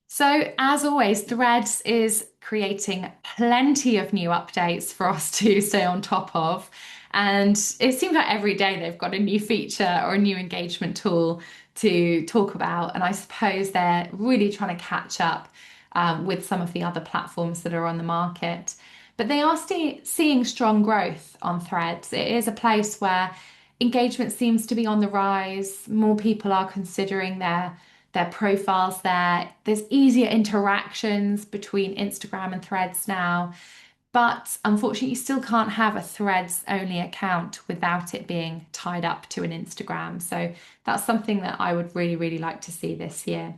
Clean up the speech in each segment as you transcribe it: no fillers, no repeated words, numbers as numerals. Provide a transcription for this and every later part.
So, as always, Threads is creating plenty of new updates for us to stay on top of. And it seems like every day they've got a new feature or a new engagement tool to talk about. And I suppose they're really trying to catch up with some of the other platforms that are on the market. But they are seeing strong growth on Threads. It is a place where engagement seems to be on the rise. More people are considering their profiles there. There's easier interactions between Instagram and Threads now, but unfortunately, you still can't have a Threads only account without it being tied up to an Instagram. So that's something that I would really, really like to see this year.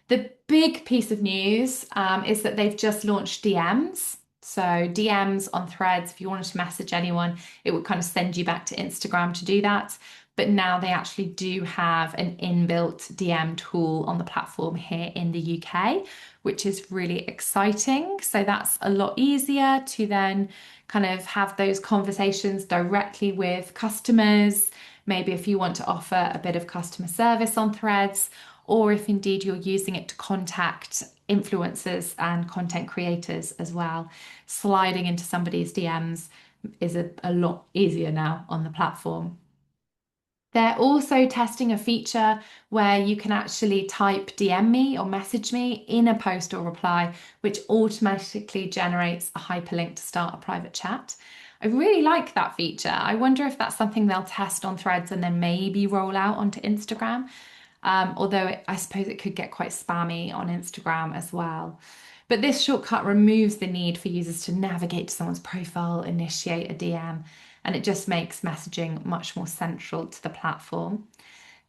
The big piece of news is that they've just launched DMs. So, DMs on Threads, if you wanted to message anyone, it would kind of send you back to Instagram to do that. But now they actually do have an inbuilt DM tool on the platform here in the UK, which is really exciting. So, that's a lot easier to then kind of have those conversations directly with customers. Maybe if you want to offer a bit of customer service on Threads, or if indeed you're using it to contact influencers and content creators as well. Sliding into somebody's DMs is a lot easier now on the platform. They're also testing a feature where you can actually type DM me or message me in a post or reply, which automatically generates a hyperlink to start a private chat. I really like that feature. I wonder if that's something they'll test on Threads and then maybe roll out onto Instagram. I suppose it could get quite spammy on Instagram as well. But this shortcut removes the need for users to navigate to someone's profile, initiate a DM, and it just makes messaging much more central to the platform.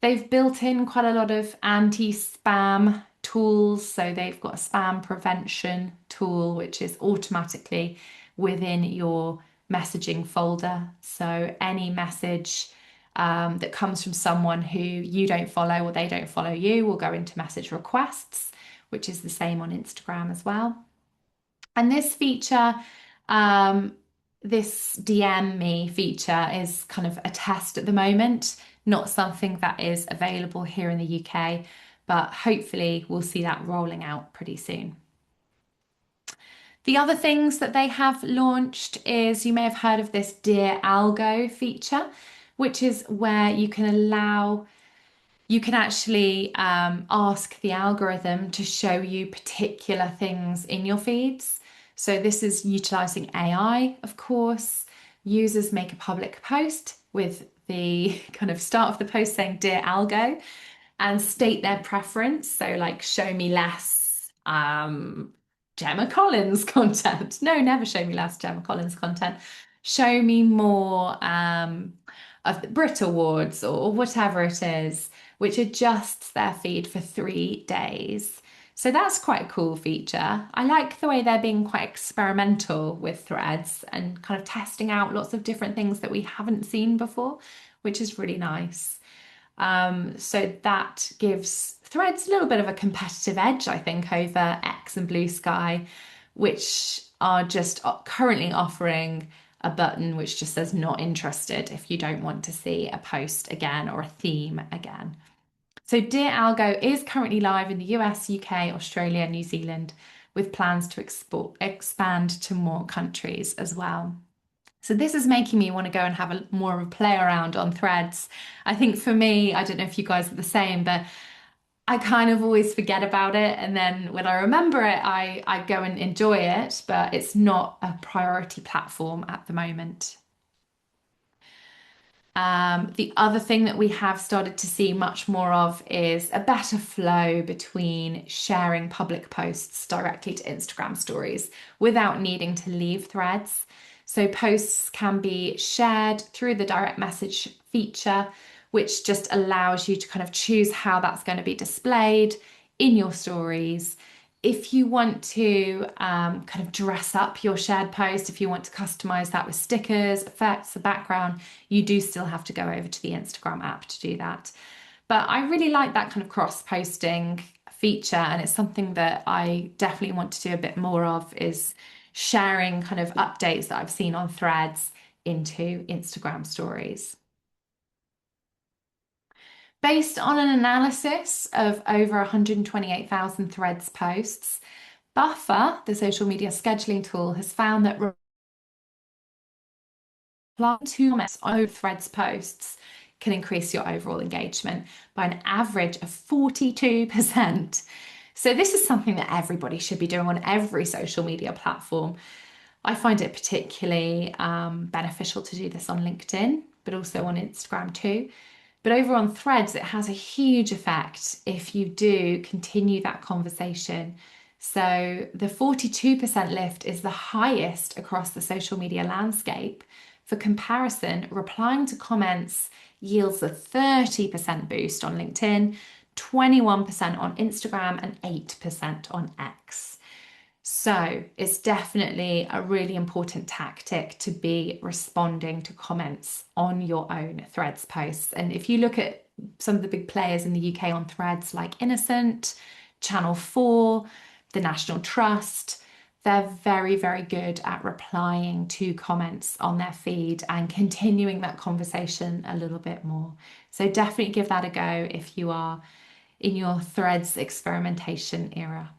They've built in quite a lot of anti-spam tools. So they've got a spam prevention tool, which is automatically within your messaging folder. So any message that comes from someone who you don't follow or they don't follow you will go into message requests, which is the same on Instagram as well. And this feature, um, this DM me feature is kind of a test at the moment, not something that is available here in the UK, but hopefully we'll see that rolling out pretty soon. The other things that they have launched is you may have heard of this Dear Algo feature, which is where you can actually ask the algorithm to show you particular things in your feeds. So this is utilizing AI, of course. Users make a public post with the kind of start of the post saying Dear Algo and state their preference. So like show me less Gemma Collins content. No, never show me less Gemma Collins content. Show me more of the Brit Awards or whatever it is, which adjusts their feed for 3 days. So that's quite a cool feature. I like the way they're being quite experimental with threads and kind of testing out lots of different things that we haven't seen before, which is really nice. So that gives Threads a little bit of a competitive edge, I think, over X and Blue Sky, which are just currently offering a button which just says not interested if you don't want to see a post again or a theme again. So Dear Algo is currently live in the US, UK, Australia, New Zealand, with plans to expand to more countries as well. So this is making me want to go and have a more of a play around on Threads. I think for me, I don't know if you guys are the same, but I kind of always forget about it. And then when I remember it, I go and enjoy it, but it's not a priority platform at the moment. The other thing that we have started to see much more of is a better flow between sharing public posts directly to Instagram stories without needing to leave threads. So posts can be shared through the direct message feature, which just allows you to kind of choose how that's going to be displayed in your stories. If you want to kind of dress up your shared post, if you want to customize that with stickers, effects, the background, you do still have to go over to the Instagram app to do that. But I really like that kind of cross-posting feature, and it's something that I definitely want to do a bit more of, is sharing kind of updates that I've seen on Threads into Instagram stories. Based on an analysis of over 128,000 threads posts, Buffer, the social media scheduling tool, has found that replying to comments on threads posts can increase your overall engagement by an average of 42%. So this is something that everybody should be doing on every social media platform. I find it particularly beneficial to do this on LinkedIn, but also on Instagram too. But over on Threads, it has a huge effect if you do continue that conversation. So the 42% lift is the highest across the social media landscape. For comparison, replying to comments yields a 30% boost on LinkedIn, 21% on Instagram, and 8% on X. So it's definitely a really important tactic to be responding to comments on your own Threads posts. And if you look at some of the big players in the UK on Threads, like Innocent, Channel 4, the National Trust, they're very, very good at replying to comments on their feed and continuing that conversation a little bit more. So definitely give that a go if you are in your Threads experimentation era.